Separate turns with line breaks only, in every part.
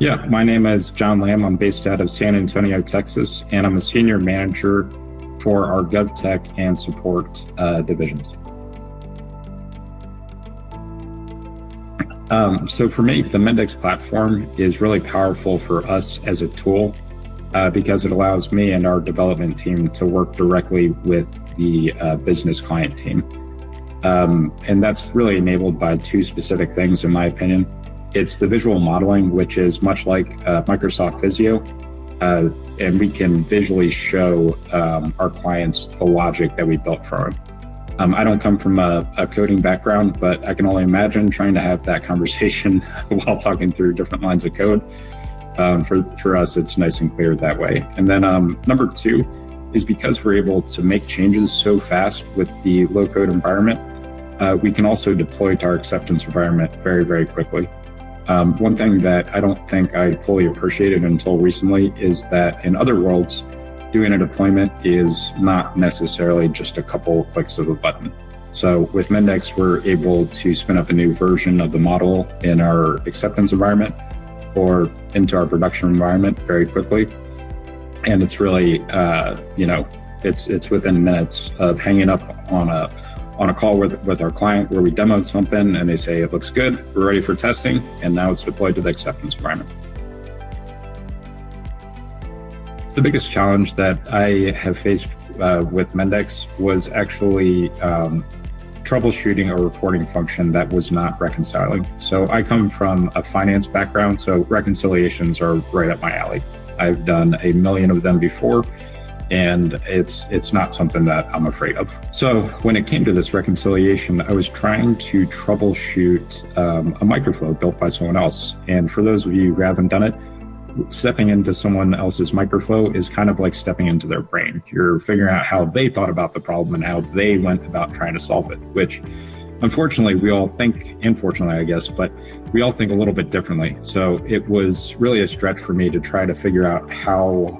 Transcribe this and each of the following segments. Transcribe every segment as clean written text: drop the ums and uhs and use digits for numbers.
Yeah, my name is John Lamb. I'm based out of San Antonio, Texas, and I'm a senior manager for our GovTech and support divisions. So for me, the Mendix platform is really powerful for us as a tool because it allows me and our development team to work directly with the business client team. And that's really enabled by two specific things, in my opinion. It's the visual modeling, which is much like Microsoft Visio, and we can visually show our clients the logic that we built for them. I don't come from a coding background, but I can only imagine trying to have that conversation while talking through different lines of code. For us, it's nice and clear that way. And then number two is because we're able to make changes so fast with the low-code environment, we can also deploy to our acceptance environment very, very quickly. One thing that I don't think I fully appreciated until recently is that in other worlds, doing a deployment is not necessarily just a couple clicks of a button. So with Mendix, we're able to spin up a new version of the model in our acceptance environment or into our production environment very quickly. And it's really, it's within minutes of hanging up on a call with our client where we demoed something and they say, it looks good, we're ready for testing, and now it's deployed to the acceptance environment. The biggest challenge that I have faced with Mendix was actually troubleshooting a reporting function that was not reconciling. So I come from a finance background, so reconciliations are right up my alley. I've done a million of them before, and it's not something that I'm afraid of. So when it came to this reconciliation, I was trying to troubleshoot a microflow built by someone else. And for those of you who haven't done it, stepping into someone else's microflow is kind of like stepping into their brain. You're figuring out how they thought about the problem and how they went about trying to solve it, which unfortunately we all think, and fortunately I guess, but we all think a little bit differently. So it was really a stretch for me to try to figure out how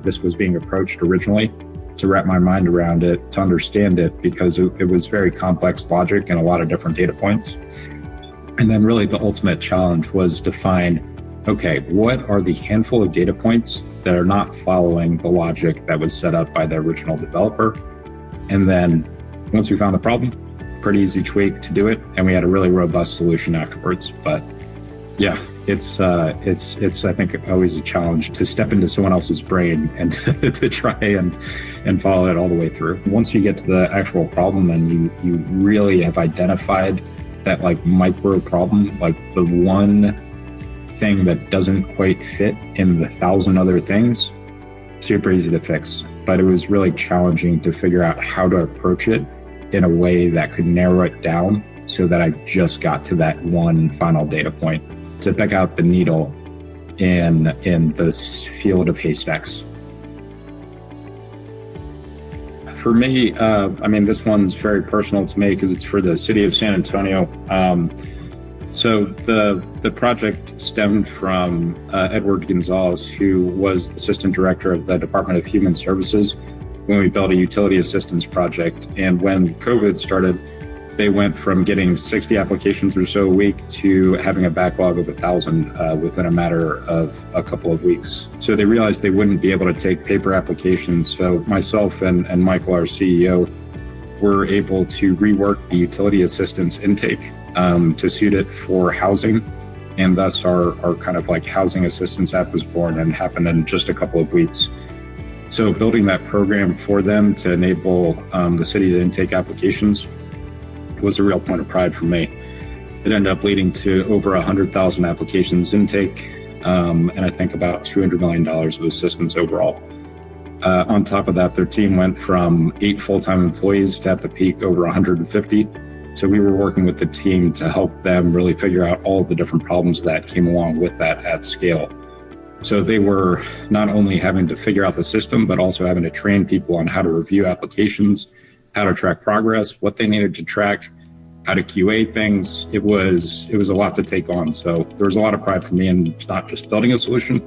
this was being approached originally, to wrap my mind around it, to understand it, because it was very complex logic and a lot of different data points. And then really the ultimate challenge was to find, okay, what are the handful of data points that are not following the logic that was set up by the original developer? And then once we found the problem, pretty easy tweak to do it, and we had a really robust solution afterwards. But yeah, it's I think always a challenge to step into someone else's brain and to try and follow it all the way through. Once you get to the actual problem and you really have identified that like micro problem, like the one thing that doesn't quite fit in the 1,000 other things, super easy to fix. But it was really challenging to figure out how to approach it in a way that could narrow it down so that I just got to that one final data point to pick out the needle in this field of haystacks. For me, this one's very personal to me because it's for the city of San Antonio. So the project stemmed from Edward Gonzalez, who was the assistant director of the Department of Human Services when we built a utility assistance project. And when COVID started, they went from getting 60 applications or so a week to having a backlog of 1,000 within a matter of a couple of weeks. So they realized they wouldn't be able to take paper applications. So myself and Michael, our CEO, were able to rework the utility assistance intake to suit it for housing. And thus our kind of like housing assistance app was born and happened in just a couple of weeks. So building that program for them to enable the city to intake applications was a real point of pride for me. It ended up leading to over 100,000 applications intake, and I think about $200 million of assistance overall. On top of that, their team went from 8 full-time employees to at the peak over 150. So we were working with the team to help them really figure out all of the different problems that came along with that at scale. So they were not only having to figure out the system, but also having to train people on how to review applications, how to track progress, what they needed to track, how to QA things. It was a lot to take on. So there was a lot of pride for me in not just building a solution,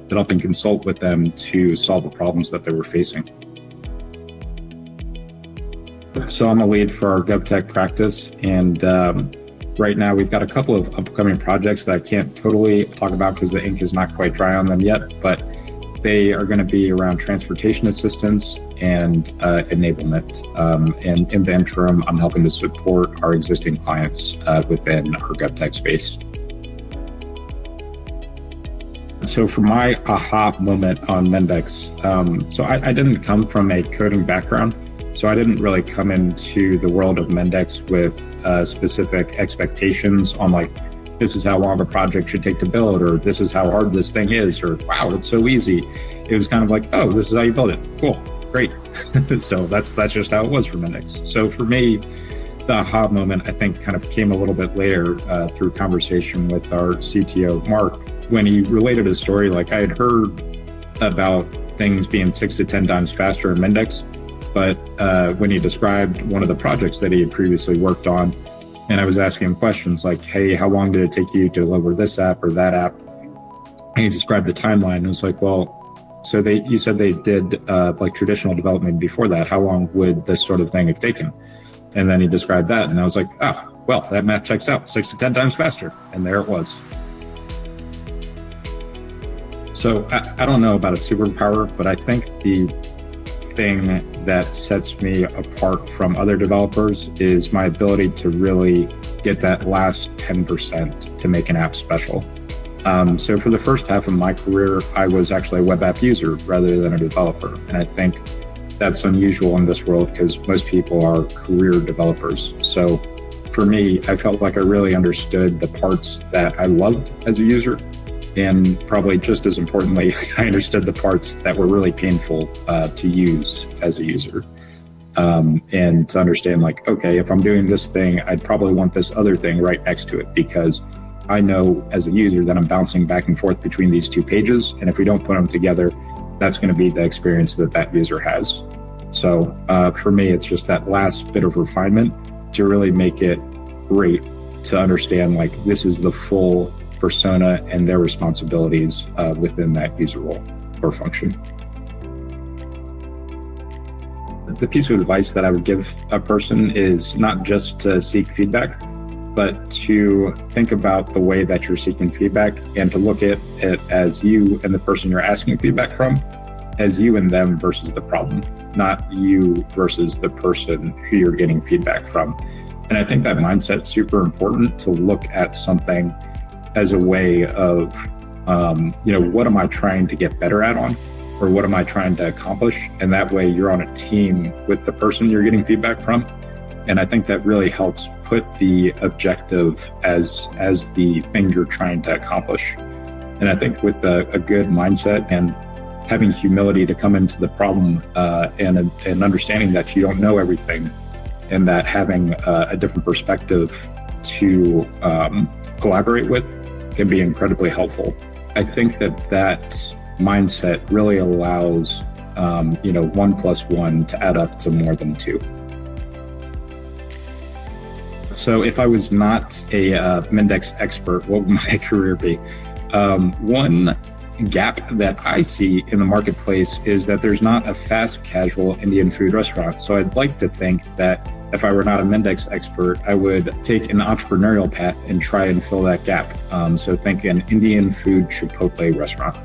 but helping consult with them to solve the problems that they were facing. So I'm a lead for our GovTech practice, and Right now, we've got a couple of upcoming projects that I can't totally talk about because the ink is not quite dry on them yet, but they are going to be around transportation assistance and enablement. And in the interim, I'm helping to support our existing clients within our GovTech space. So for my aha moment on Mendix, so I didn't come from a coding background. So I didn't really come into the world of Mendix with specific expectations on like, this is how long a project should take to build, or this is how hard this thing is, or wow, it's so easy. It was kind of like, oh, this is how you build it. Cool, great. So that's just how it was for Mendix. So for me, the aha moment, I think, kind of came a little bit later through conversation with our CTO, Mark, when he related a story. Like I had heard about things being 6 to 10 times faster in Mendix, but when he described one of the projects that he had previously worked on, and I was asking him questions like, hey, how long did it take you to deliver this app or that app? And he described the timeline. And it was like, well, so you said they did like traditional development before that. How long would this sort of thing have taken? And then he described that. And I was like, oh, well, that math checks out, 6 to 10 times faster. And there it was. So I don't know about a superpower, but I think the thing that sets me apart from other developers is my ability to really get that last 10% to make an app special. So for the first half of my career, I was actually a web app user rather than a developer. And I think that's unusual in this world because most people are career developers. So for me, I felt like I really understood the parts that I loved as a user. And probably just as importantly, I understood the parts that were really painful to use as a user. And to understand like, okay, if I'm doing this thing, I'd probably want this other thing right next to it because I know as a user that I'm bouncing back and forth between these two pages. And if we don't put them together, that's going to be the experience that user has. So for me, it's just that last bit of refinement to really make it great to understand like this is the full persona and their responsibilities within that user role or function. The piece of advice that I would give a person is not just to seek feedback, but to think about the way that you're seeking feedback and to look at it as you and the person you're asking feedback from, as you and them versus the problem, not you versus the person who you're getting feedback from. And I think that mindset's super important to look at something as a way of, what am I trying to get better at on, or what am I trying to accomplish? And that way you're on a team with the person you're getting feedback from. And I think that really helps put the objective as the thing you're trying to accomplish. And I think with a good mindset and having humility to come into the problem and understanding that you don't know everything and that having a different perspective to collaborate with can be incredibly helpful. I think that mindset really allows, 1 plus 1 to add up to more than 2. So if I was not a Mendix expert, what would my career be? One gap that I see in the marketplace is that there's not a fast casual Indian food restaurant. So I'd like to think that if I were not a Mendix expert, I would take an entrepreneurial path and try and fill that gap. So think an Indian food Chipotle restaurant.